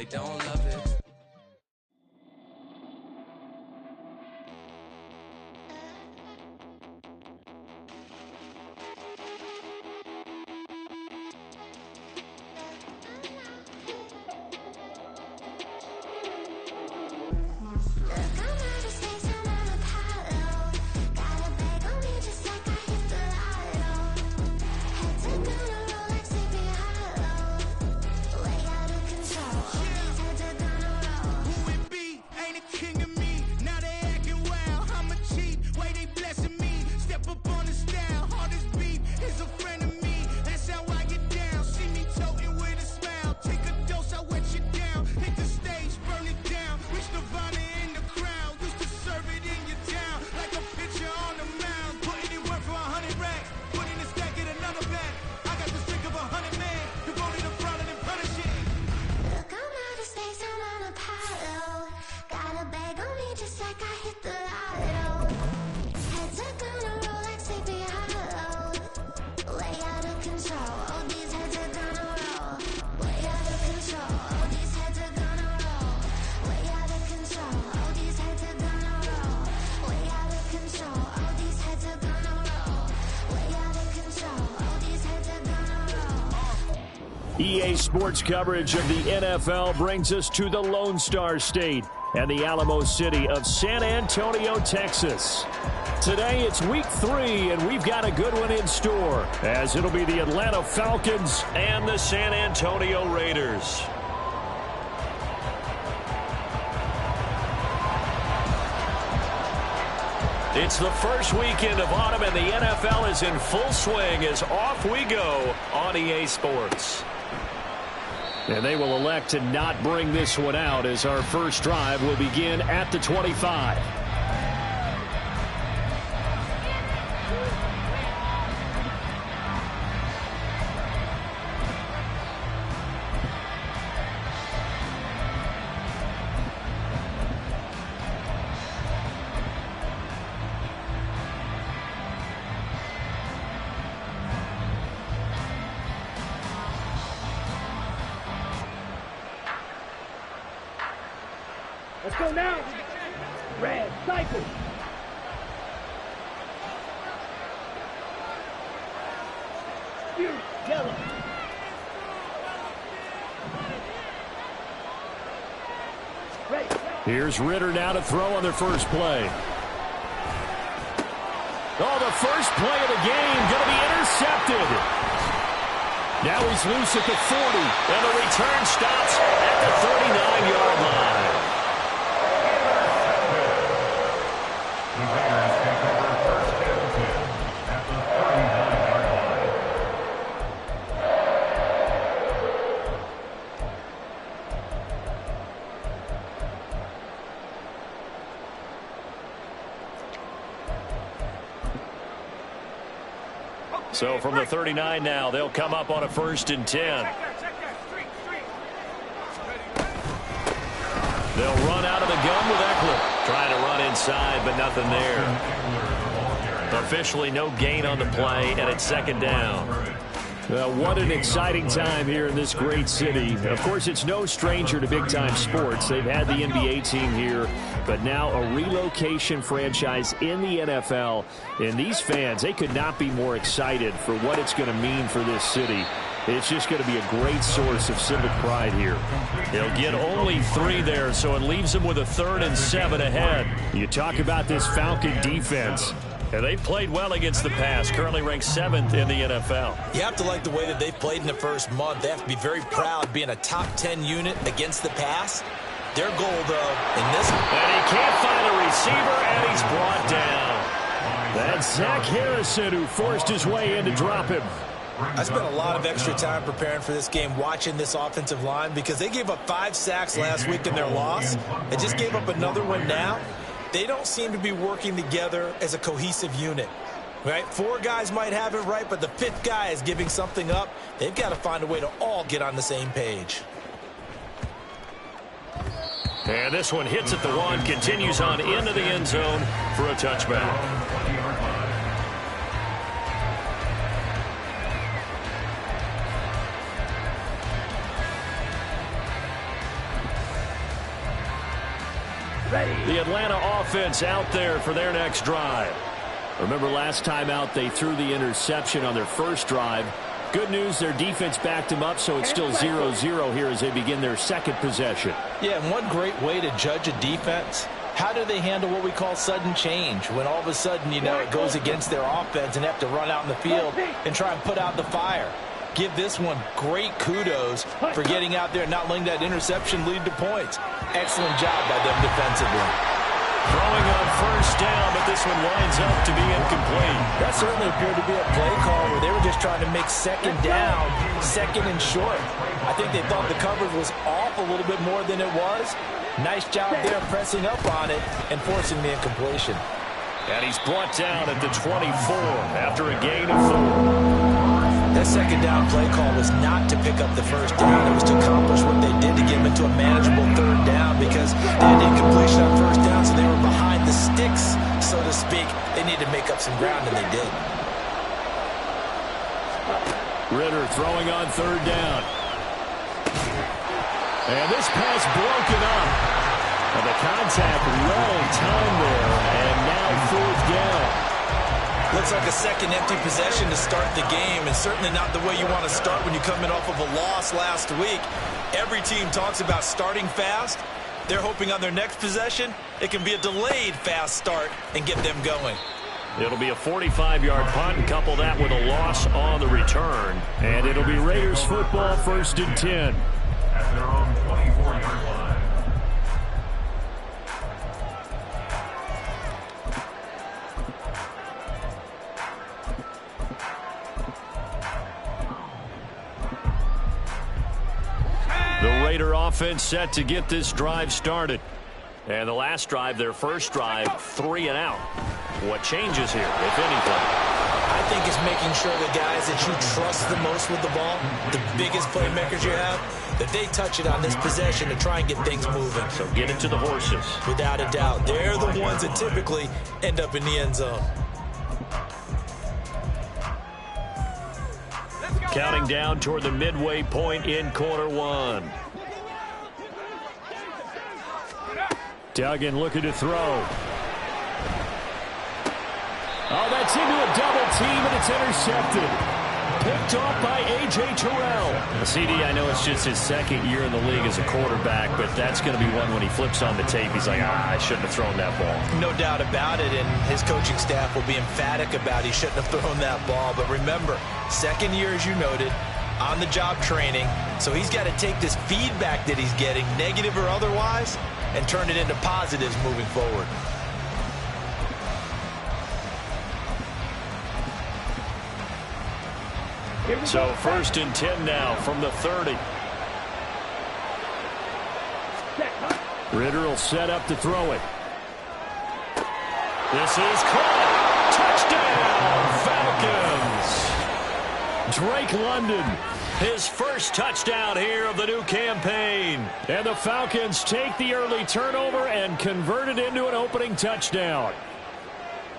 they don't love it. EA Sports coverage of the NFL brings us to the Lone Star State and the Alamo City of San Antonio, Texas. Today it's week 3, and we've got a good one in store, as it'll be the Atlanta Falcons and the San Antonio Raiders. It's the first weekend of autumn, and the NFL is in full swing as off we go on EA Sports. And they will elect to not bring this one out, as our first drive will begin at the 25. Let's go now. Red, cycle. Yellow. Here's Ritter now to throw on their first play. Oh, the first play of the game going to be intercepted. Now he's loose at the 40, and the return stops at the 39-yard line. So from the 39 now, they'll come up on a 1st and 10. They'll run out of the gun with Eckler. Trying to run inside, but nothing there. Officially no gain on the play, and it's 2nd down. What an exciting time here in this great city. Of course, it's no stranger to big-time sports. They've had the NBA team here, but now a relocation franchise in the NFL. And these fans, they could not be more excited for what it's going to mean for this city. It's just going to be a great source of civic pride here. They'll get only 3 there, so it leaves them with a 3rd and 7 ahead. You talk about this Falcon defense. And they played well against the pass, currently ranked 7th in the NFL. You have to like the way that they've played in the first month. They have to be very proud being a top 10 unit against the pass. Their goal, though, in this one. And he can't find a receiver, and he's brought down. That's Zach Harrison who forced his way in to drop him. I spent a lot of extra time preparing for this game, watching this offensive line, because they gave up 5 sacks last week in their loss. They just gave up another one now. They don't seem to be working together as a cohesive unit, right? 4 guys might have it right, but the 5th guy is giving something up. They've got to find a way to all get on the same page. And this one hits at the 1, continues on into the end zone for a touchback. The Atlanta offense out there for their next drive. Remember last time out they threw the interception on their first drive. Good news, their defense backed them up, so it's still 0-0 here as they begin their second possession. Yeah, and one great way to judge a defense, how do they handle what we call sudden change? When all of a sudden, you know, it goes against their offense and they have to run out in the field and try and put out the fire. Give this one great kudos for getting out there and not letting that interception lead to points. Excellent job by them defensively. Throwing on first down, but this one winds up to be incomplete. That certainly appeared to be a play call where they were just trying to make second down, second and short. I think they thought the coverage was off a little bit more than it was. Nice job there pressing up on it and forcing the incompletion. And he's brought down at the 24 after a gain of 4. That second down play call was not to pick up the first down. It was to accomplish what they did to get them into a manageable third down because they had incompletion on first down, so they were behind the sticks, so to speak. They needed to make up some ground, and they did. Ritter throwing on third down. And this pass broken up. And the contact well timed there, and now fourth down. Looks like a second empty possession to start the game, and certainly not the way you want to start when you're coming off of a loss last week. Every team talks about starting fast. They're hoping on their next possession it can be a delayed fast start and get them going. It'll be a 45-yard punt and couple that with a loss on the return. And it'll be Raiders football, 1st and 10. At their own 24-yard line. The Raider offense set to get this drive started. And the last drive, their first drive, 3 and out. What changes here, if anything? I think it's making sure the guys that you trust the most with the ball, the biggest playmakers you have, that they touch it on this possession to try and get things moving. So get it to the horses. Without a doubt. They're the ones that typically end up in the end zone. Counting down toward the midway point in quarter one. Duggan looking to throw. Oh, that's into a double team, and it's intercepted. Picked off by A.J. Terrell. CD, I know it's just his second year in the league as a quarterback, but that's going to be one when he flips on the tape. He's like, I shouldn't have thrown that ball. No doubt about it, and his coaching staff will be emphatic about he shouldn't have thrown that ball. But remember, second year, as you noted, on-the-job training, so he's got to take this feedback that he's getting, negative or otherwise, and turn it into positives moving forward. So 1st and 10 now from the 30. Ritter will set up to throw it. This is caught. Touchdown, Falcons. Drake London, his first touchdown here of the new campaign. And the Falcons take the early turnover and convert it into an opening touchdown.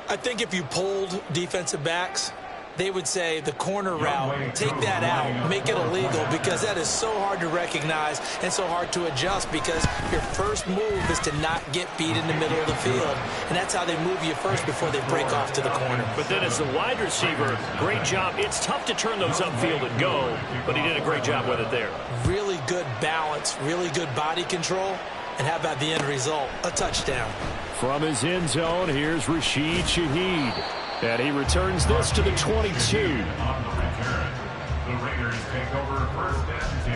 I think if you polled defensive backs, they would say the corner route, take that out, make it illegal, because that is so hard to recognize and so hard to adjust because your first move is to not get beat in the middle of the field, and that's how they move you first before they break off to the corner. But then as the wide receiver, great job. It's tough to turn those upfield and go, but he did a great job with it there. Really good balance, really good body control, and how about the end result? A touchdown. From his end zone, here's Rashid Shaheed. And he returns this to the 22. On the return, the Raiders take over 1st and 10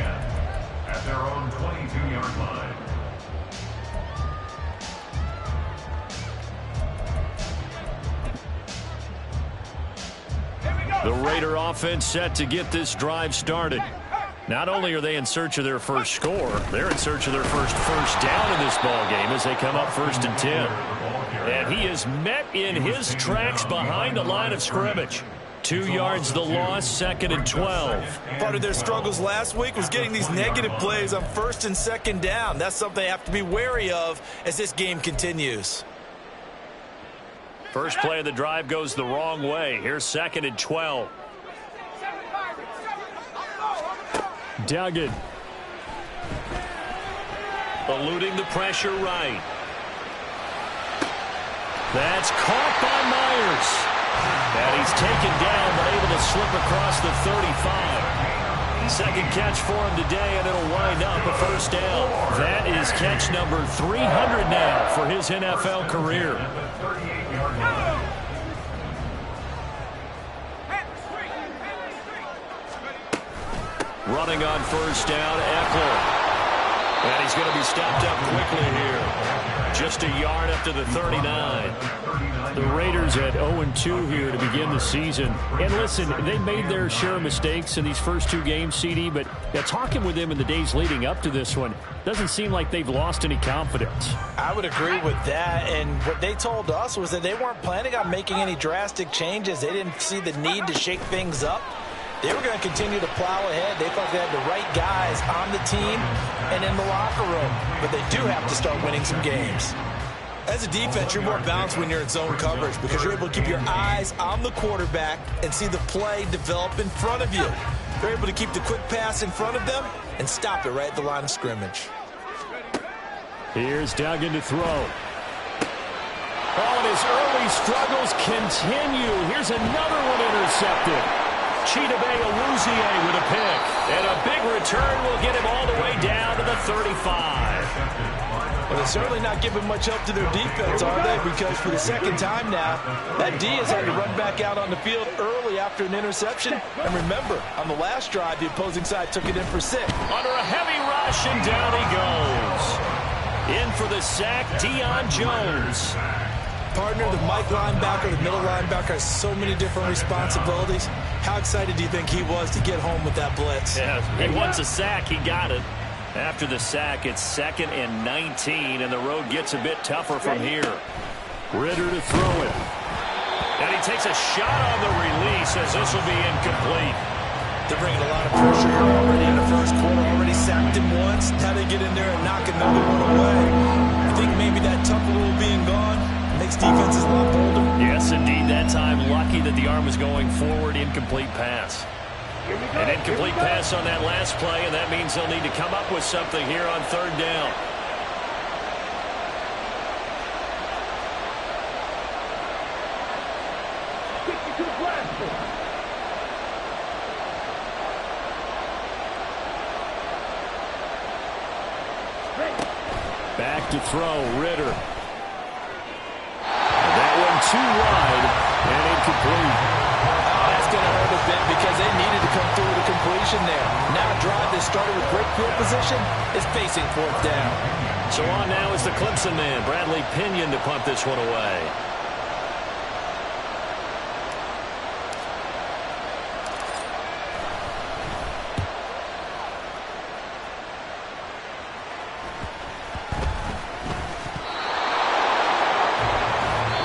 at their own 22-yard line. The Raider offense set to get this drive started. Not only are they in search of their first score, they're in search of their first down in this ball game as they come up 1st and 10. And he is met in his tracks behind the line of scrimmage. 2 yards the loss, 2nd and 12. Part of their struggles last week was getting these negative plays on 1st and 2nd down. That's something they have to be wary of as this game continues. First play of the drive goes the wrong way. Here's 2nd and 12. Duggan. Eluding the pressure right. That's caught by Myers. And he's taken down, but able to slip across the 35. Second catch for him today, and it'll wind up a first down. That is catch number 300 now for his NFL career. Running on first down, Eckler. And he's going to be stopped up quickly here. Just a yard up to the 39. The Raiders at 0-2 here to begin the season. And listen, they made their share of mistakes in these first two games, CD, but talking with them in the days leading up to this one, doesn't seem like they've lost any confidence. I would agree with that, and what they told us was that they weren't planning on making any drastic changes. They didn't see the need to shake things up. They were going to continue to plow ahead. They thought they had the right guys on the team and in the locker room, but they do have to start winning some games. As a defense, you're more balanced when you're in zone coverage because you're able to keep your eyes on the quarterback and see the play develop in front of you. They're able to keep the quick pass in front of them and stop it right at the line of scrimmage. Here's Duggan to throw. Oh, and his early struggles continue. Here's another one intercepted. Chidobe Awuzie with a pick. And a big return will get him all the way down to the 35. Well, they're certainly not giving much help to their defense, are they? Because for the second time now, that D has had to run back out on the field early after an interception. And remember, on the last drive, the opposing side took it in for 6. Under a heavy rush, and down he goes. In for the sack, Deion Jones. Partner, the Mike linebacker, the middle linebacker has so many different responsibilities. How excited do you think he was to get home with that blitz? Yeah, he wants a sack. He got it. After the sack, it's 2nd and 19, and the road gets a bit tougher from here. Ritter to throw it. And he takes a shot on the release as this will be incomplete. They're bringing a lot of pressure here already in the first quarter. Already sacked him once. Now they get in there and knock another one away. I think maybe that tucker rule being gone makes defenses a lot bolder. Yes, indeed. That time, lucky that the arm was going forward. Incomplete pass. An incomplete pass on that last play, and that means they'll need to come up with something here on third down. Back to throw, Ritter. And that one too wide and incomplete. That's going to hurt a bit because they needed to come through with a completion there. Now a drive that started with great field position is facing 4th down. So on now is the Clemson man, Bradley Pinion, to punt this one away.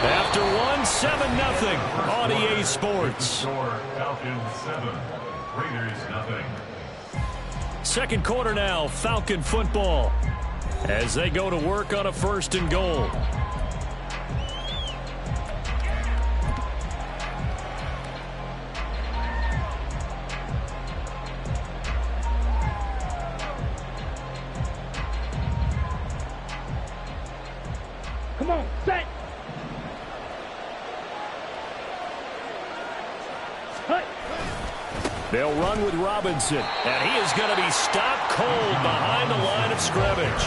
After 7-0 on EA Sports. Falcons 7, Raiders 0. Second quarter now, Falcon football, as they go to work on a 1st and goal. Come on, set. They'll run with Robinson, and he is going to be stopped cold behind the line of scrimmage.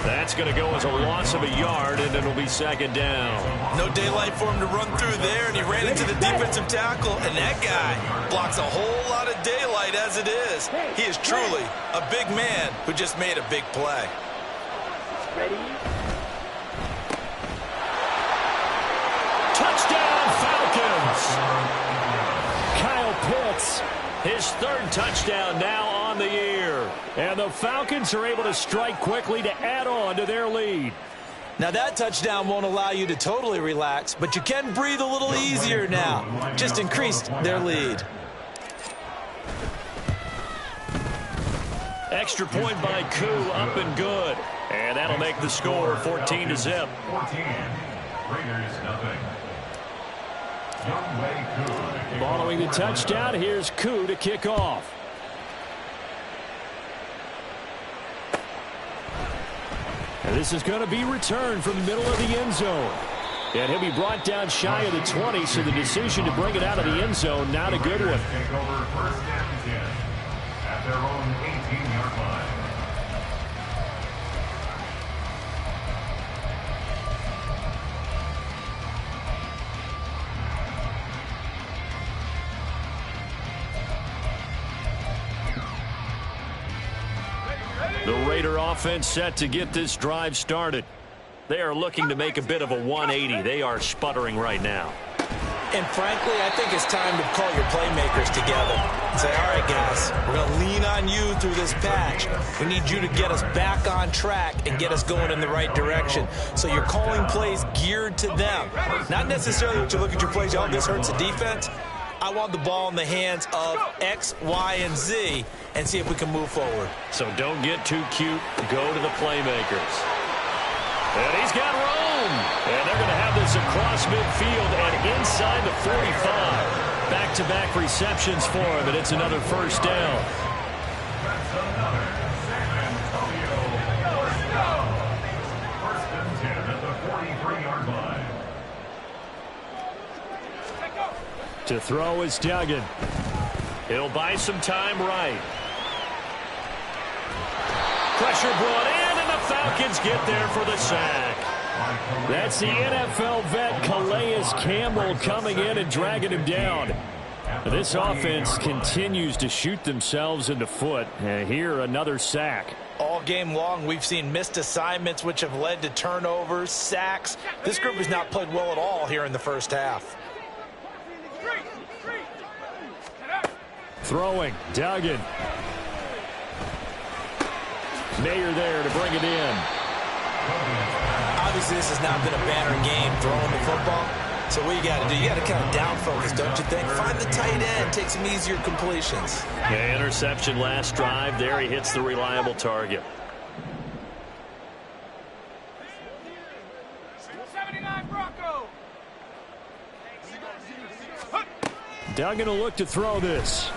That's going to go as a loss of a yard, and it'll be 2nd down. No daylight for him to run through there, and he ran into the defensive tackle, and that guy blocks a whole lot of daylight as it is. He is truly a big man who just made a big play. Ready? Touchdown, Falcons! Kyle Pitts, his 3rd touchdown now on the year. And the Falcons are able to strike quickly to add on to their lead. Now that touchdown won't allow you to totally relax, but you can breathe a little easier now. Just increased their lead. Extra point by Koo, up and good. And that'll make the score 14-0. 14, Raiders 0. Following the touchdown, here's Koo to kick off. And this is going to be returned from the middle of the end zone. And he'll be brought down shy of the 20, so the decision to bring it out of the end zone, not a good one. Take over first down and 10 at their own 18-yard line. The Raider offense set to get this drive started. They are looking to make a bit of a 180. They are sputtering right now. And frankly, I think it's time to call your playmakers together. Say, all right, guys, we're going to lean on you through this patch. We need you to get us back on track and get us going in the right direction. So you're calling plays geared to them. Not necessarily what you look at your plays, oh, this hurts the defense. I want the ball in the hands of X, Y, and Z and see if we can move forward. So don't get too cute. Go to the playmakers. And he's got room. And they're going to have this across midfield and inside the 45. Back-to-back receptions for him, and it's another first down. That's another San Antonio first down. First and 10 at the 43-yard line. To throw is Duggan. He'll buy some time right. Pressure brought in, and the Falcons get there for the sack. That's the NFL vet Calais Campbell coming in and dragging him down. This offense continues to shoot themselves in the foot. And here, another sack. All game long, we've seen missed assignments, which have led to turnovers, sacks. This group has not played well at all here in the first half. Throwing, Duggan. Mayer there to bring it in. Obviously, this has not been a banner game throwing the football. So what you got to do, you got to kind of down focus, don't you think? Find the tight end, take some easier completions. Yeah, interception last drive. There he hits the reliable target. 79 Bronco. Duggan will look to throw this.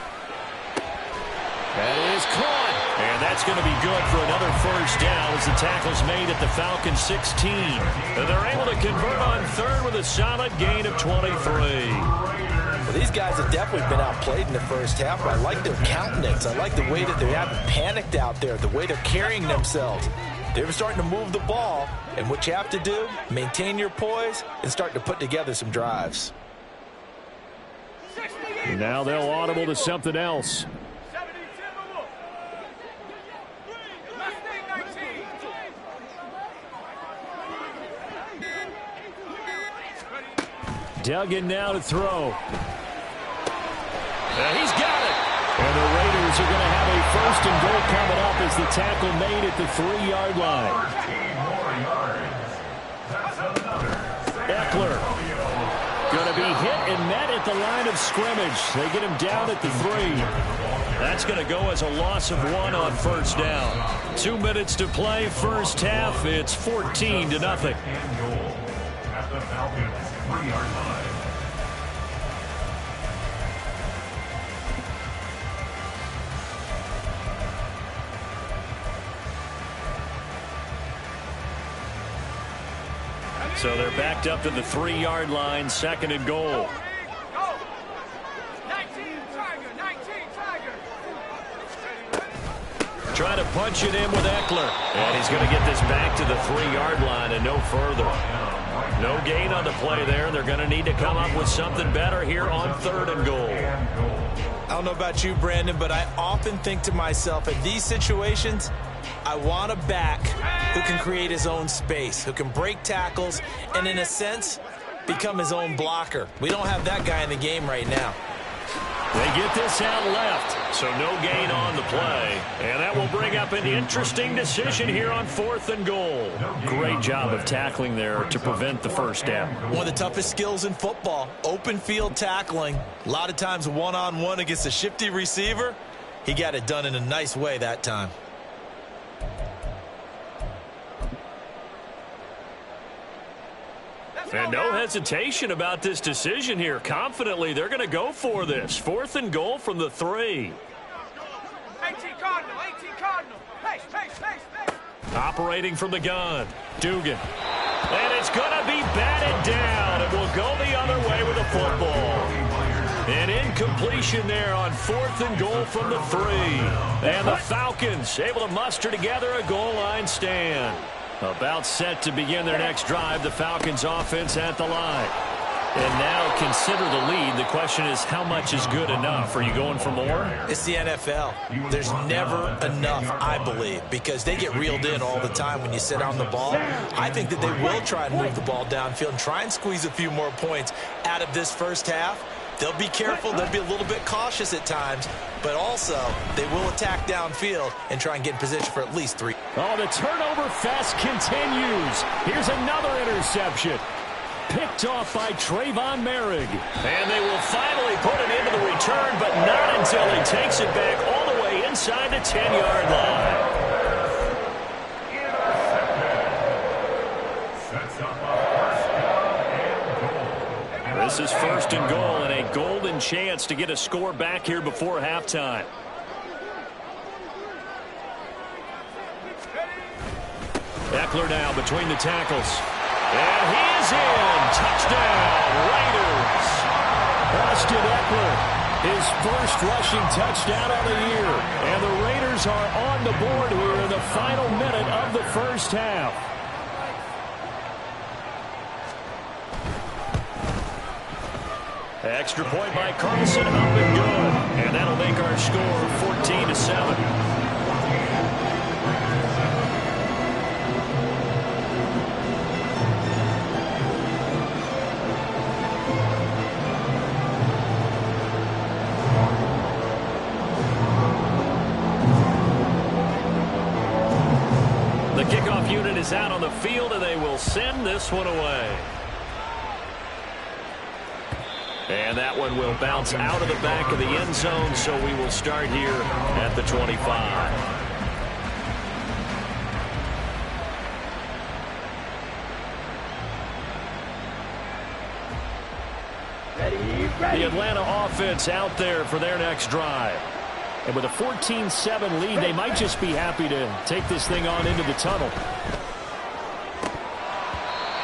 That is caught. And that's going to be good for another first down as the tackle's made at the Falcons 16. And they're able to convert on third with a solid gain of 23. Well, these guys have definitely been outplayed in the first half. I like their countenance. I like the way that they haven't panicked out there, the way they're carrying themselves. They're starting to move the ball. And what you have to do, maintain your poise and start to put together some drives. Now they'll audible to something else. Duggan now to throw. He's got it. And the Raiders are going to have a first and goal coming up as the tackle made at the 3-yard line. 13 more yards. That's another Eckler going to be hit and met at the line of scrimmage. They get him down at the 3. That's going to go as a loss of 1 on first down. 2 minutes to play, first half. It's 14-0. And goal at the Falcons 3-yard line. So they're backed up to the 3-yard line, 2nd and goal. Trying to punch it in with Eckler. And he's going to get this back to the 3-yard line and no further. No gain on the play there. They're going to need to come up with something better here on 3rd and goal. I don't know about you, Brandon, but I often think to myself, in these situations, I want a back who can create his own space, who can break tackles, and in a sense, become his own blocker. We don't have that guy in the game right now. They get this out left, so no gain on the play. And that will bring up an interesting decision here on 4th and goal. Great job of tackling there to prevent the first down. One of the toughest skills in football, open field tackling. A lot of times one-on-one against a shifty receiver. He got it done in a nice way that time. And no hesitation about this decision here. Confidently, they're going to go for this. 4th and goal from the 3. 18 Cardinal. Hey. Operating from the gun, Dugan. And it's going to be batted down. It will go the other way with the football. An incompletion there on 4th and goal from the 3. And the Falcons able to muster together a goal line stand. About set to begin their next drive. The Falcons offense at the line. And now consider the lead. The question is, how much is good enough? Are you going for more? It's the NFL. There's never enough, I believe, because they get reeled in all the time when you sit on the ball. I think that they will try and move the ball downfield and try and squeeze a few more points out of this first half. They'll be careful. They'll be a little bit cautious at times, but also they will attack downfield and try and get in position for at least 3. Oh, the turnover fest continues. Here's another interception. Picked off by Trayvon Merrick. And they will finally put it into the return, but not until he takes it back all the way inside the 10-yard line. This is 1st and goal and a golden chance to get a score back here before halftime. Eckler now between the tackles. And he is in. Touchdown, Raiders. Austin Eckler, his first rushing touchdown of the year. And the Raiders are on the board here in the final minute of the first half. Extra point by Carlson, up and good. And that'll make our score 14-7. The kickoff unit is out on the field, and they will send this one away. And that one will bounce out of the back of the end zone, so we will start here at the 25. The Atlanta offense out there for their next drive. And with a 14-7 lead, they might just be happy to take this thing on into the tunnel.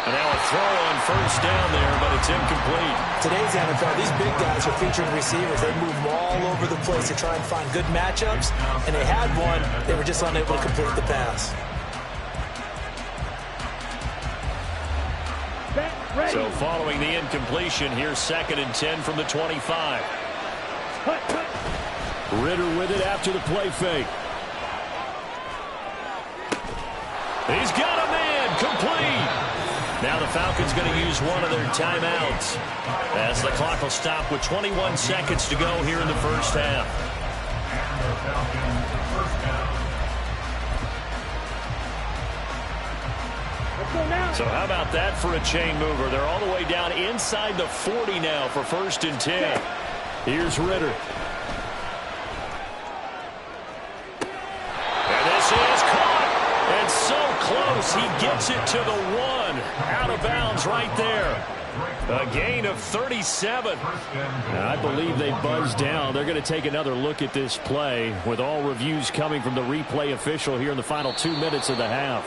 And now a throw on first down there, but it's incomplete. Today's NFL, these big guys are featuring receivers. They move them all over the place to try and find good matchups. And they had one. They were just unable to complete the pass. So following the incompletion, here's 2nd and 10 from the 25. Ritter with it after the play fake. He's got a man, complete. Now the Falcons going to use one of their timeouts as the clock will stop with 21 seconds to go here in the first half. So how about that for a chain mover? They're all the way down inside the 40 now for 1st and 10. Here's Ritter. And this is caught. And so close. He gets it to the 1. Out of bounds right there. A gain of 37. I believe they buzzed down. They're going to take another look at this play with all reviews coming from the replay official here in the final 2 minutes of the half.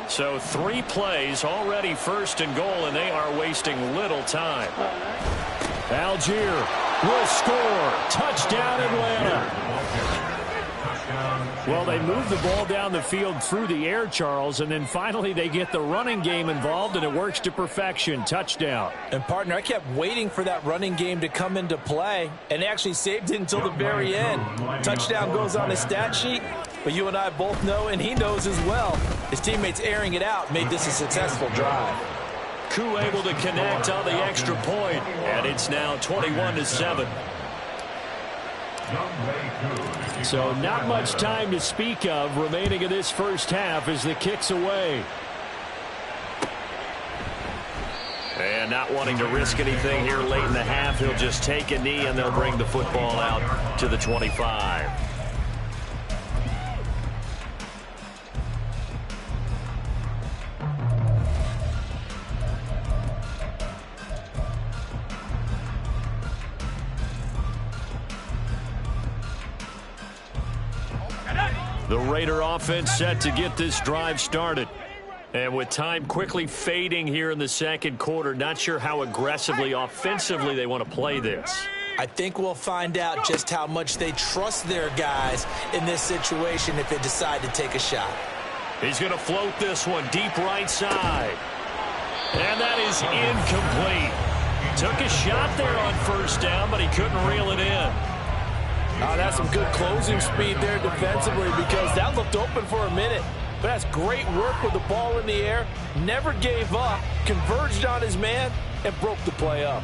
So 3 plays already 1st and goal, and they are wasting little time. Algier will score. Touchdown, Atlanta. Well, they move the ball down the field through the air, Charles, and then finally they get the running game involved, and it works to perfection. Touchdown. And, partner, I kept waiting for that running game to come into play and actually saved it until the very end. Touchdown goes on his stat sheet, but you and I both know, and he knows as well, his teammates airing it out made this a successful drive. Koo able to connect on the extra point, and it's now 21-7. So not much time to speak of remaining in this first half as the kick's away. And not wanting to risk anything here late in the half, he'll just take a knee and they'll bring the football out to the 25. The Raider offense set to get this drive started. And with time quickly fading here in the second quarter, not sure how aggressively, offensively they want to play this. I think we'll find out just how much they trust their guys in this situation if they decide to take a shot. He's going to float this one deep right side. And that is incomplete. Took a shot there on first down, but he couldn't reel it in. That's some good closing speed there defensively because that looked open for a minute. But that's great work with the ball in the air. Never gave up, converged on his man, and broke the play up.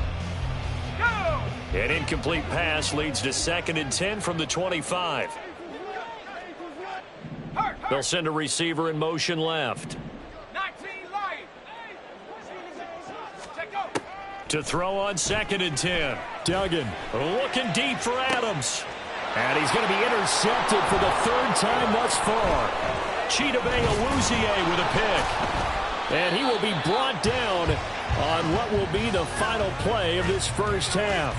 An incomplete pass leads to 2nd and 10 from the 25. They'll send a receiver in motion left. To throw on 2nd and 10. Duggan looking deep for Adams. And he's going to be intercepted for the 3rd time thus far. Chidobe Awuzie with a pick. And he will be brought down on what will be the final play of this first half.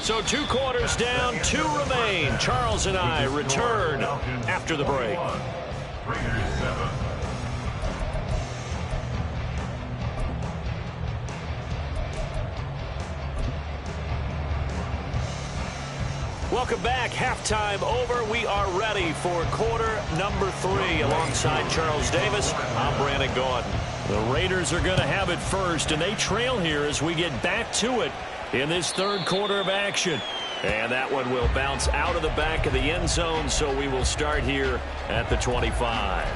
So 2 quarters down, 2 remain. Charles and I return after the break. Raiders 7. Welcome back. Halftime over. We are ready for quarter number 3. Alongside Charles Davis, I'm Brandon Gaudin. The Raiders are going to have it first, and they trail here as we get back to it in this 3rd quarter of action. And that one will bounce out of the back of the end zone, so we will start here at the 25.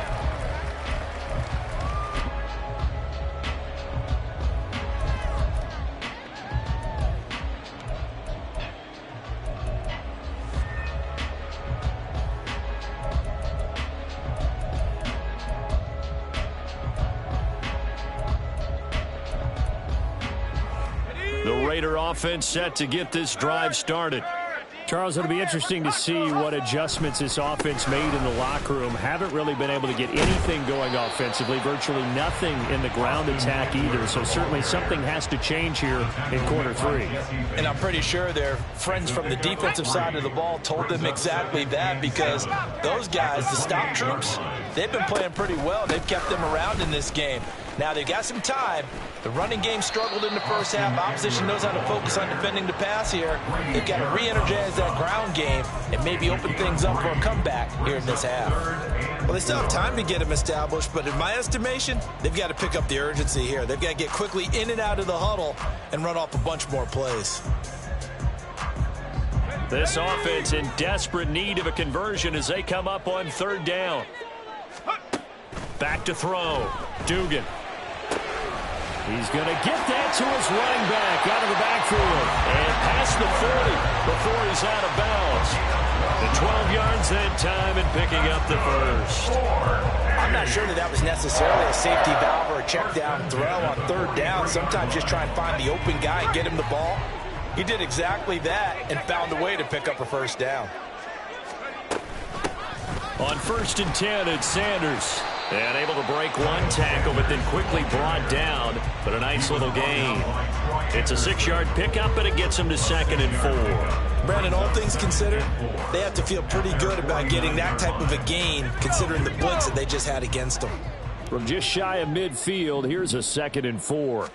Raider offense set to get this drive started. Charles, it'll be interesting to see what adjustments this offense made in the locker room. Haven't really been able to get anything going offensively, virtually nothing in the ground attack either. So certainly something has to change here in quarter 3. And I'm pretty sure their friends from the defensive side of the ball told them exactly that, because those guys, the stop troops, they've been playing pretty well. They've kept them around in this game. Now they've got some time. The running game struggled in the first half. Opposition knows how to focus on defending the pass here. They've got to re-energize that ground game and maybe open things up for a comeback here in this half. Well, they still have time to get them established, but in my estimation, they've got to pick up the urgency here. They've got to get quickly in and out of the huddle and run off a bunch more plays. This offense in desperate need of a conversion as they come up on 3rd down. Back to throw. Dugan. He's going to get that to his running back out of the backfield. And past the 40 before he's out of bounds. The 12 yards that time and picking up the first. I'm not sure that was necessarily a safety valve or a check down throw on 3rd down. Sometimes just try and find the open guy and get him the ball. He did exactly that and found a way to pick up a 1st down. On 1st and 10, it's Sanders. And able to break one tackle, but then quickly brought down. But a nice little gain. It's a 6-yard pickup, but it gets him to 2nd and 4. Brandon, all things considered, they have to feel pretty good about getting that type of a gain, considering the blitz that they just had against them. From just shy of midfield, here's a 2nd and 4.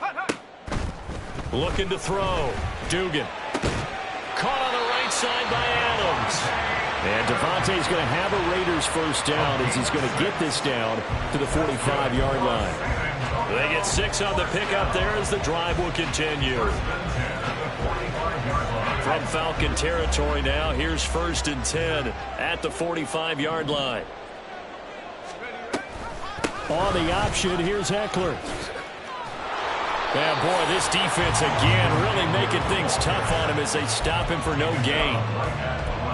Looking to throw. Dugan. Caught on the right side by Adams. And Devontae's going to have a Raiders 1st down as he's going to get this down to the 45-yard line. They get 6 on the pickup there as the drive will continue. From Falcon territory now, here's 1st and 10 at the 45-yard line. On the option, here's Eckler. Yeah, boy, this defense again really making things tough on him as they stop him for no gain.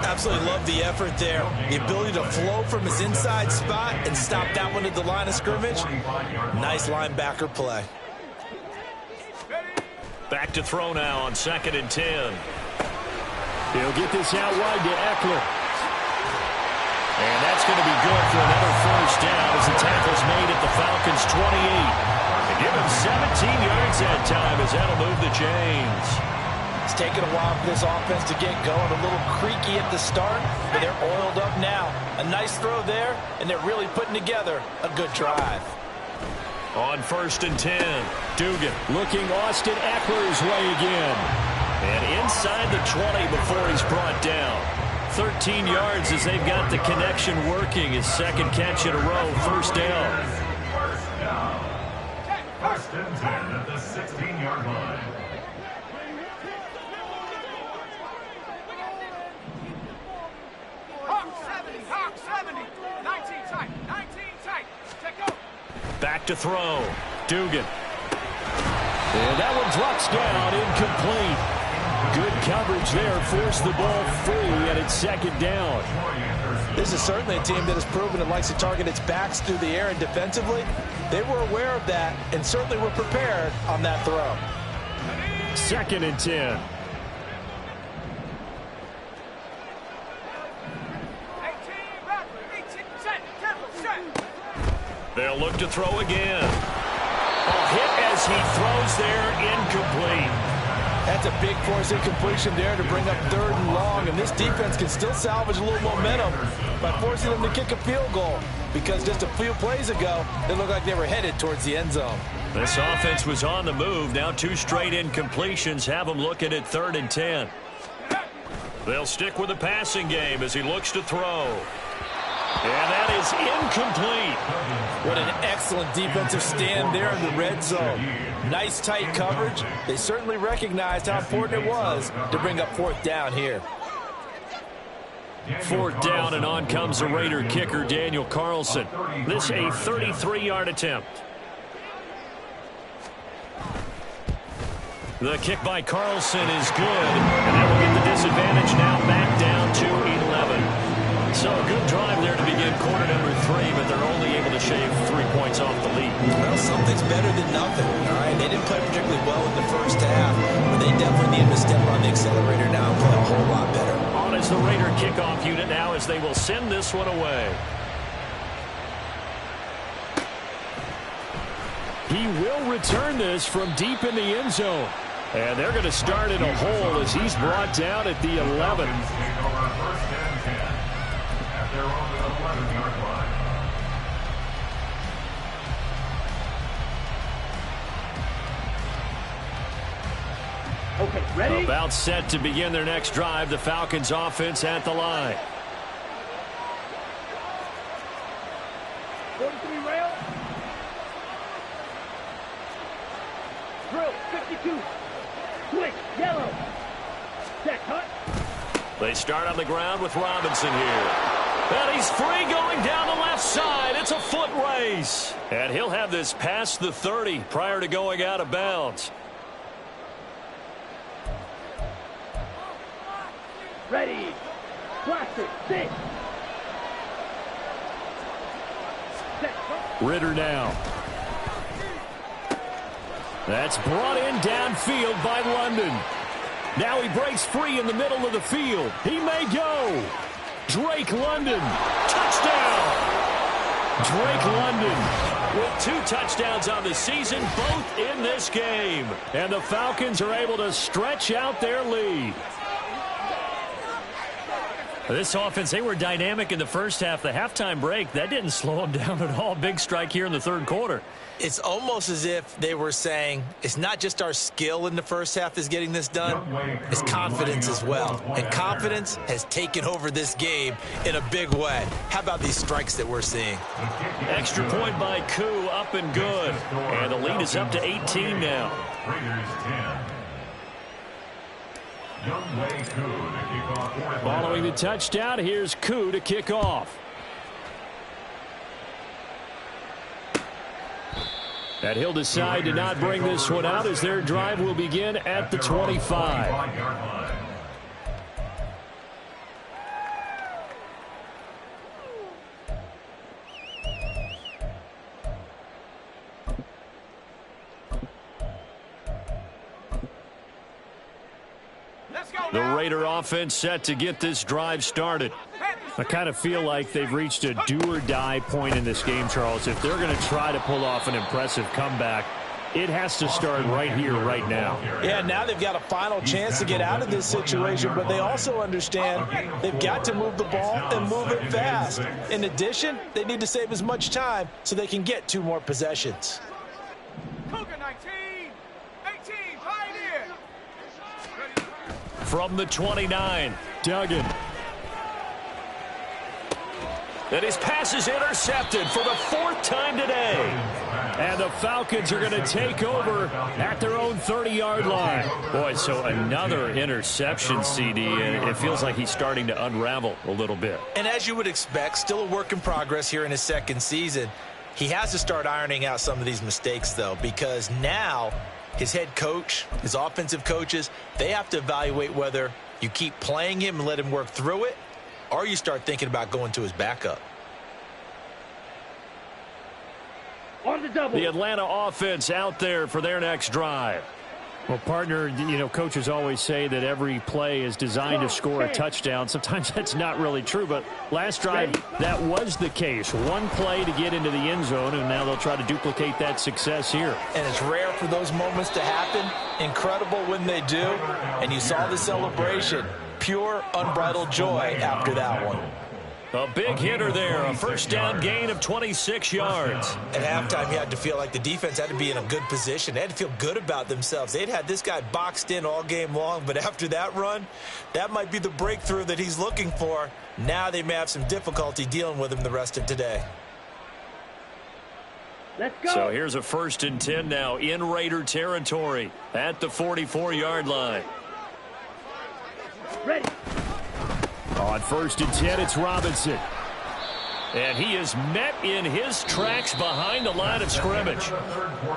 Absolutely love the effort there. The ability to flow from his inside spot and stop that one at the line of scrimmage. Nice linebacker play. Back to throw now on 2nd and 10. He'll get this out wide to Eckler. And that's going to be good for another 1st down as the tackle's made at the Falcons' 28. Give him 17 yards that time as that'll move the chains. It's taken a while for this offense to get going. A little creaky at the start, but they're oiled up now. A nice throw there, and they're really putting together a good drive. On 1st and 10, Dugan. Looking Austin Eckler's way again. And inside the 20 before he's brought down. 13 yards as they've got the connection working. His second catch in a row, first down. First down. 1st and 10 at the 16-yard line. Hawk 70. 19 tight. 19 tight. Check go. Back to throw. Dugan. And that one drops down, incomplete. Good coverage there, forced the ball free, and it's second down. This is certainly a team that has proven it likes to target its backs through the air, and defensively, they were aware of that and certainly were prepared on that throw. 2nd and 10. 18, They'll look to throw again. A hit as he throws there, incomplete. That's a big force incompletion there to bring up 3rd and long, and this defense can still salvage a little momentum by forcing them to kick a field goal, because just a few plays ago, they looked like they were headed towards the end zone. This offense was on the move. Now 2 straight incompletions have them looking at 3rd and 10. They'll stick with the passing game as he looks to throw. And that is incomplete. What an excellent defensive stand there in the red zone. Nice tight coverage. They certainly recognized how important it was to bring up 4th down here. 4th down, and on comes the Raider kicker, Daniel Carlson. This a 33-yard attempt. The kick by Carlson is good, and that will get the disadvantage now back down to 11. So a good drive there to begin quarter number 3, but they're only able to shave 3 points off the lead. Well, something's better than nothing, all right? They didn't play particularly well in the first half, but they definitely need to step on the accelerator now and play a whole lot better. On is the Raider kickoff unit now as they will send this one away. He will return this from deep in the end zone. And they're going to start in a hole as he's brought down at the 11. Their own 11-yard line. Okay, ready? About set to begin their next drive. The Falcons offense at the line. 43 rail. Drill, 52. Switch, yellow. Set, cut. They start on the ground with Robinson here. And he's free going down the left side. It's a foot race. And he'll have this past the 30 prior to going out of bounds. Ready. Blaster, sit. Set, cut. Ritter now. That's brought in downfield by London. Now he breaks free in the middle of the field. He may go. Drake London. Touchdown. Drake London with 2 touchdowns on the season, both in this game. And the Falcons are able to stretch out their lead. This offense, they were dynamic in the first half. The halftime break, that didn't slow them down at all. Big strike here in the 3rd quarter. It's almost as if they were saying, it's not just our skill in the first half that's getting this done, it's confidence as well. And confidence has taken over this game in a big way. How about these strikes that we're seeing? Extra point by Koo, up and good. And the lead is up to 18 now. Following the touchdown, here's Koo to kick off. And he'll decide to not bring this one out as their drive will begin at the 25. The Raider offense set to get this drive started. I kind of feel like they've reached a do-or-die point in this game, Charles. If they're going to try to pull off an impressive comeback, it has to start right here, right now. Yeah, now they've got a final chance to get out of this situation, but they also understand they've got to move the ball and move it fast. In addition, they need to save as much time so they can get 2 more possessions. Cougar 19, 18, Pioneer. From the 29, Duggan. and his pass is intercepted for the 4th time today. And the Falcons are going to take over at their own 30-yard line. Boy, so another interception, CD, and it feels like he's starting to unravel a little bit. And as you would expect, still a work in progress here in his 2nd season. He has to start ironing out some of these mistakes, though, because now his head coach, his offensive coaches, they have to evaluate whether you keep playing him and let him work through it, or you start thinking about going to his backup. The Atlanta offense out there for their next drive. Well, partner, you know, coaches always say that every play is designed to score a touchdown. Sometimes that's not really true, but last drive, that was the case. One play to get into the end zone, and now they'll try to duplicate that success here. And it's rare for those moments to happen. Incredible when they do. And you saw the celebration. Pure, unbridled joy after that one. A big hitter there, a 1st down gain of 26 yards. At halftime, you had to feel like the defense had to be in a good position. They had to feel good about themselves. They'd had this guy boxed in all game long, but after that run, that might be the breakthrough that he's looking for. Now they may have some difficulty dealing with him the rest of today. Let's go. So here's a 1st and 10 now in Raider territory at the 44-yard line. Ready. On 1st and 10, it's Robinson. And he is met in his tracks behind the line of scrimmage.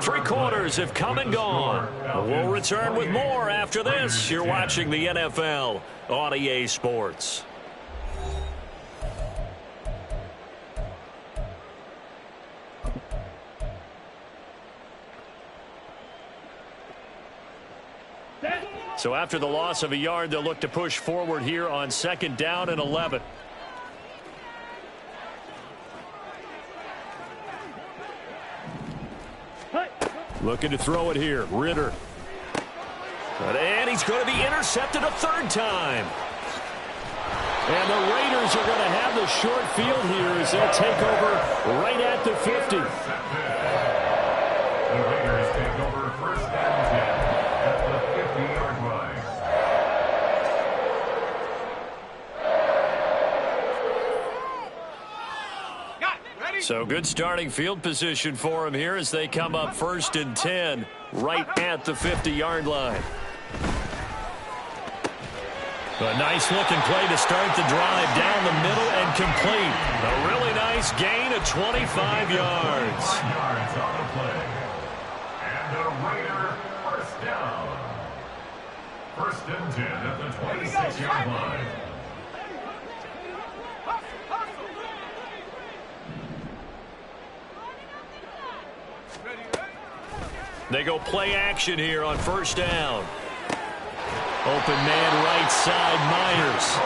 3 quarters have come and gone. We'll return with more after this. You're watching the NFL on EA Sports. So after the loss of a yard, they'll look to push forward here on 2nd down and 11. Looking to throw it here. Ritter. And he's going to be intercepted a 3rd time. And the Raiders are going to have the short field here as they'll take over right at the 50. The Raiders take over 1st and 10 at the 50-yard line. So good starting field position for him here as they come up 1st and 10 right at the 50-yard line. A nice looking play to start the drive down the middle and complete. A really nice gain of 25 yards. 5 yards on the play. And a Raider 1st down. 1st and 10 at the 26-yard line. They go play action here on 1st down. Open man right side, Myers.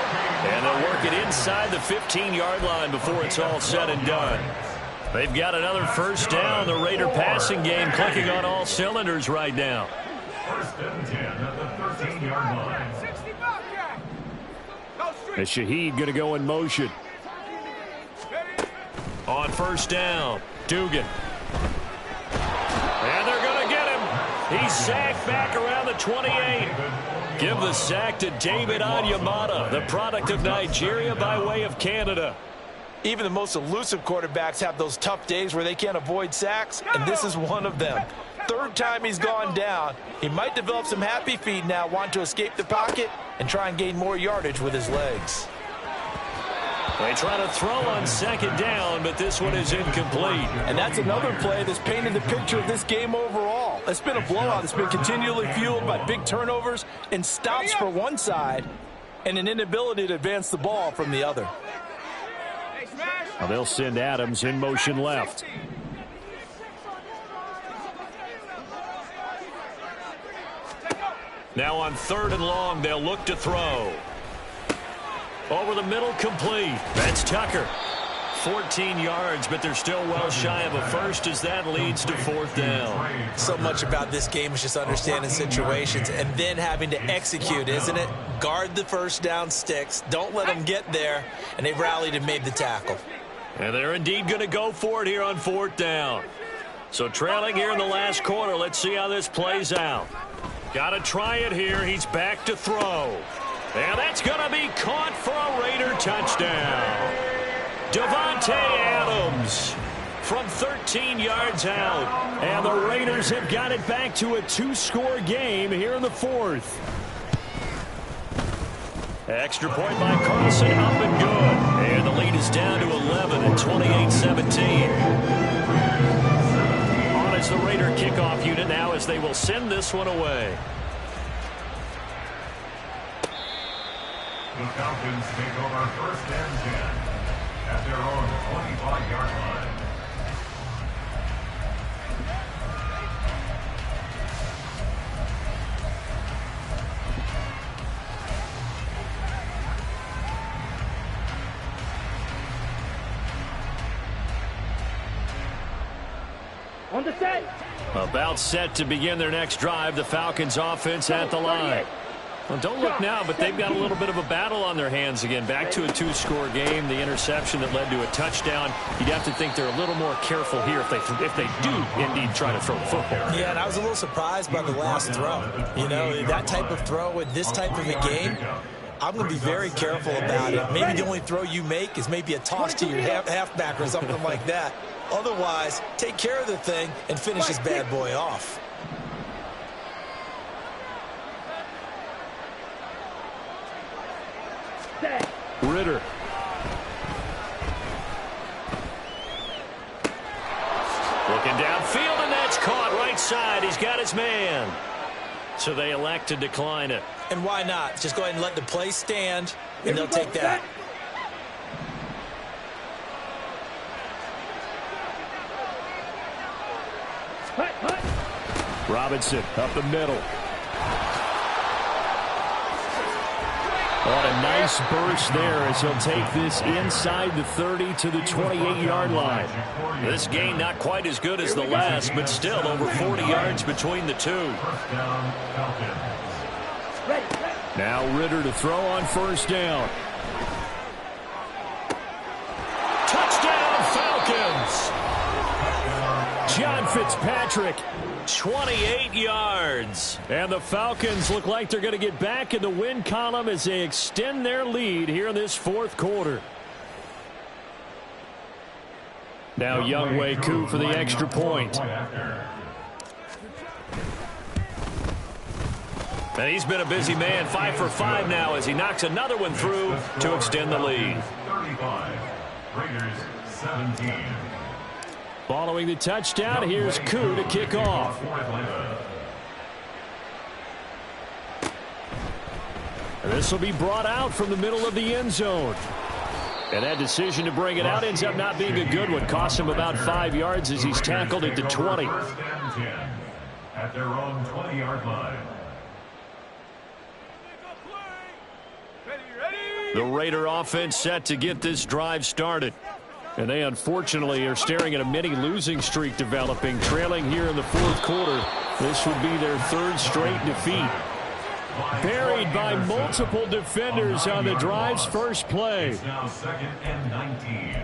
And they'll work it inside the 15-yard line before it's all said and done. They've got another 1st down. The Raider passing game clicking on all cylinders right now. 1st and 10 at the 13-yard line. And Shaheed going to go in motion. On 1st down, Dugan. And they're going to get him. He's sacked back around the 28. Give the sack to David Onyemata, the product of Nigeria by way of Canada. Even the most elusive quarterbacks have those tough days where they can't avoid sacks, and this is one of them. 3rd time he's gone down. He might develop some happy feet now, want to escape the pocket and try and gain more yardage with his legs. They try to throw on 2nd down, but this one is incomplete. And that's another play that's painted the picture of this game overall. It's been a blowout. It's been continually fueled by big turnovers and stops for one side and an inability to advance the ball from the other. Now they'll send Adams in motion left. Now on 3rd and long, they'll look to throw. Over the middle, complete. That's Tucker. 14 yards, but they're still well shy of a first as that leads to 4th down. So much about this game is just understanding situations and then having to execute, isn't it? Guard the first down sticks. Don't let them get there. And they rallied and made the tackle. And they're indeed going to go for it here on 4th down. So trailing here in the last quarter. Let's see how this plays out. Got to try it here. He's back to throw. And that's going to be caught for a Raider touchdown. Davante Adams from 13 yards out. And the Raiders have got it back to a 2-score game here in the 4th. Extra point by Carlson, up and good. And the lead is down to 11 at 28-17. On as the Raider kickoff unit now as they will send this one away. The Falcons take over 1st and 10 at their own 25-yard line. On the set. About set to begin their next drive. The Falcons offense at the line. Well, don't look now, but they've got a little bit of a battle on their hands again. Back to a 2-score game. The interception that led to a touchdown. You'd have to think they're a little more careful here if they do indeed try to throw the football. Yeah, and I was a little surprised by the last throw. You know, that type of throw in this type of a game, I'm going to be very careful about it. Maybe the only throw you make is maybe a toss to your halfback or something like that. Otherwise, take care of the thing and finish this bad boy off. Ritter. Looking downfield, and that's caught right side. He's got his man. So they elect to decline it. And why not? Just go ahead and let the play stand, and they'll take that. Robinson up the middle. What a nice burst there as he'll take this inside the 30 to the 28-yard line. This game not quite as good as the last, but still over 40 yards between the two. Now Ritter to throw on 1st down. Touchdown Falcons! John Fitzpatrick. 28 yards. And the Falcons look like they're going to get back in the win column as they extend their lead here in this 4th quarter. Now Younghoe Koo for the extra point. And he's been a busy man, 5 for 5 now as he knocks another one through to extend the lead. 35, Raiders 17. Following the touchdown, here's Koo to kick off. This will be brought out from the middle of the end zone. And that decision to bring it out ends up not being a good one. Costs him about 5 yards as he's tackled at the 20. 1st and 10 at their own 20-yard line. The Raider offense set to get this drive started. And they unfortunately are staring at a mini losing streak developing, trailing here in the 4th quarter. This would be their 3rd straight defeat. Buried by multiple defenders on the drive's first play. It's now 2nd and 19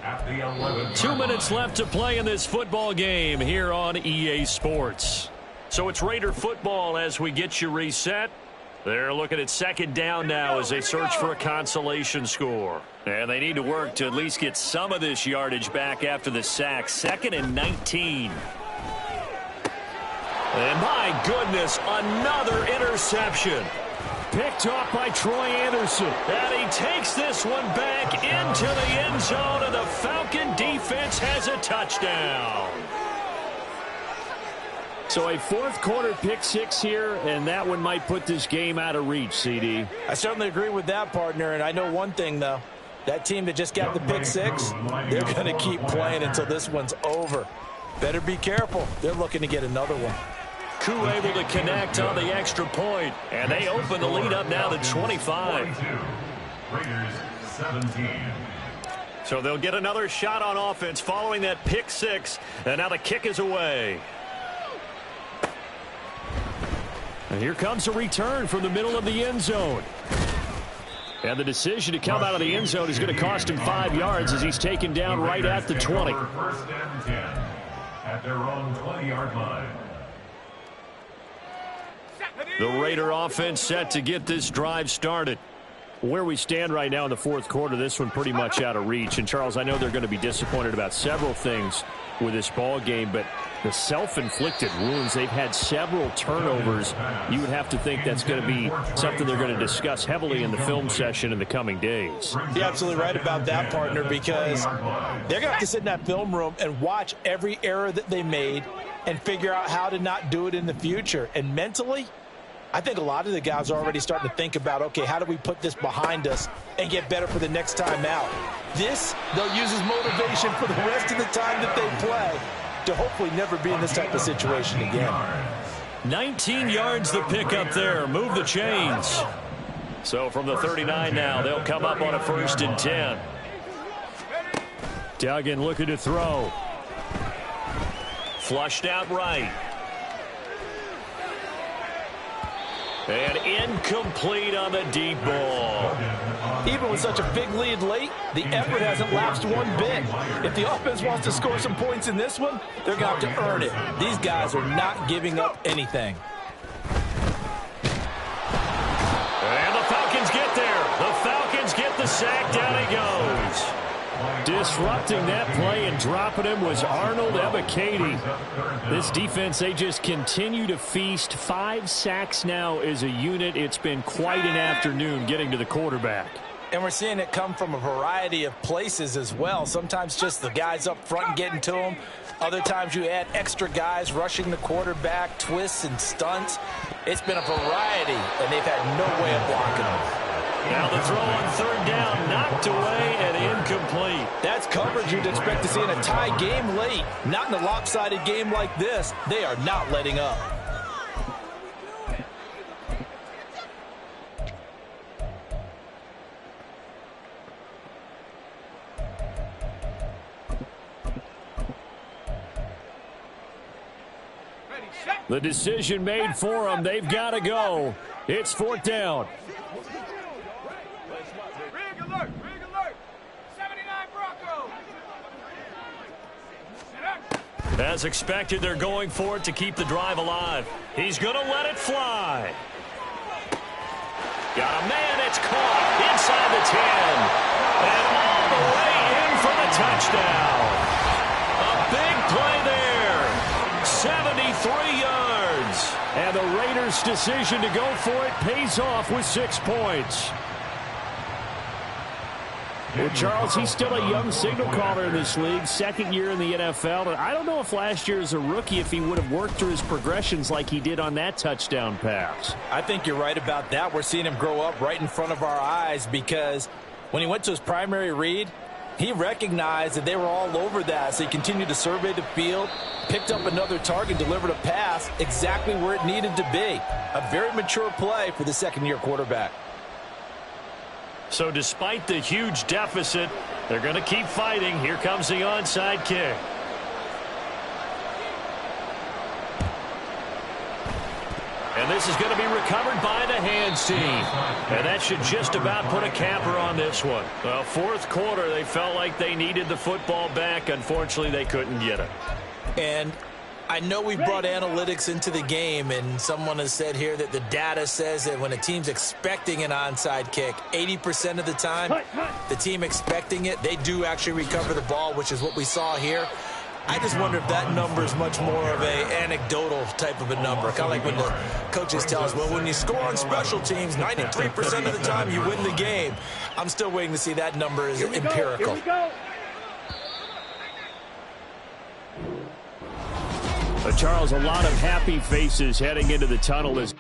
at the 11. 2 minutes left to play in this football game here on EA Sports. So it's Raider football as we get you reset. They're looking at 2nd down now as they search for a consolation score. And they need to work to at least get some of this yardage back after the sack. 2nd and 19. And my goodness, another interception. Picked off by Troy Anderson. And he takes this one back into the end zone, and the Falcon defense has a touchdown. So a 4th quarter pick 6 here, and that one might put this game out of reach, CD. I certainly agree with that, partner, and I know one thing, though. That team that just got the pick 6, they're going to keep playing until this one's over. Better be careful. They're looking to get another one. Koo able to connect on the extra point, and they open the lead up now to 25. Raiders 17. So they'll get another shot on offense following that pick six. And now the kick is away. And here comes a return from the middle of the end zone. And the decision to come out of the end zone is going to cost him 5 yards as he's taken down right at the 20. First and 10 at their own 20-yard line. The Raider offense set to get this drive started. Where we stand right now in the fourth quarter, this one pretty much out of reach. And, Charles, I know they're going to be disappointed about several things with this ball game, but the self-inflicted wounds, they've had several turnovers. You would have to think that's going to be something they're going to discuss heavily in the film session in the coming days. You're absolutely right about that, partner, because they're going to have to sit in that film room and watch every error that they made and figure out how to not do it in the future. And mentally, I think a lot of the guys are already starting to think about, okay, how do we put this behind us and get better for the next time out? This, they'll use as motivation for the rest of the time that they play to hopefully never be in this type of situation again. 19 yards the pickup there. Move the chains. So from the 39 now, they'll come up on a 1st and 10. Duggan looking to throw. Flushed out right. And incomplete on the deep ball. Even with such a big lead late, the effort hasn't lapsed one bit. If the offense wants to score some points in this one, they're going to have to earn it. These guys are not giving up anything. And the Falcons get there. The Falcons get the sack. Down he goes. Disrupting that play and dropping him was Arnold Ebiketie. This defense, they just continue to feast. 5 sacks now as a unit. It's been quite an afternoon getting to the quarterback. And we're seeing it come from a variety of places as well. Sometimes just the guys up front getting to them. Other times you add extra guys rushing the quarterback, twists and stunts. It's been a variety, and they've had no way of blocking them. Now the throw on 3rd down, knocked away and incomplete. That's coverage you'd expect to see in a tie game late. Not in a lopsided game like this. They are not letting up. The decision made for them. They've got to go. It's 4th down. Rig alert! Rig alert! 79 Bronco! Set up! As expected, they're going for it to keep the drive alive. He's going to let it fly. Got a man, it's caught inside the 10. And all the way in for the touchdown. A big play there. 73 yards. And the Raiders' decision to go for it pays off with 6 points. Well, Charles, he's still a young signal caller in this league, 2nd year in the NFL. And I don't know if last year as a rookie, if he would have worked through his progressions like he did on that touchdown pass. I think you're right about that. We're seeing him grow up right in front of our eyes because when he went to his primary read, he recognized that they were all over that. So he continued to survey the field, picked up another target, delivered a pass exactly where it needed to be. A very mature play for the 2nd-year quarterback. So despite the huge deficit, they're going to keep fighting. Here comes the onside kick. And this is going to be recovered by the hands team. And that should just about put a capper on this one. Well, 4th quarter, they felt like they needed the football back. Unfortunately, they couldn't get it. And I know we brought analytics into the game, and someone has said here that the data says that when a team's expecting an onside kick, 80% of the time, the team expecting it, they do actually recover the ball, which is what we saw here. I just wonder if that number is much more of a anecdotal type of a number. Kind of like when the coaches tell us, well, when you score on special teams, 93% of the time you win the game. I'm still waiting to see that number is empirical. Charles, a lot of happy faces heading into the tunnel as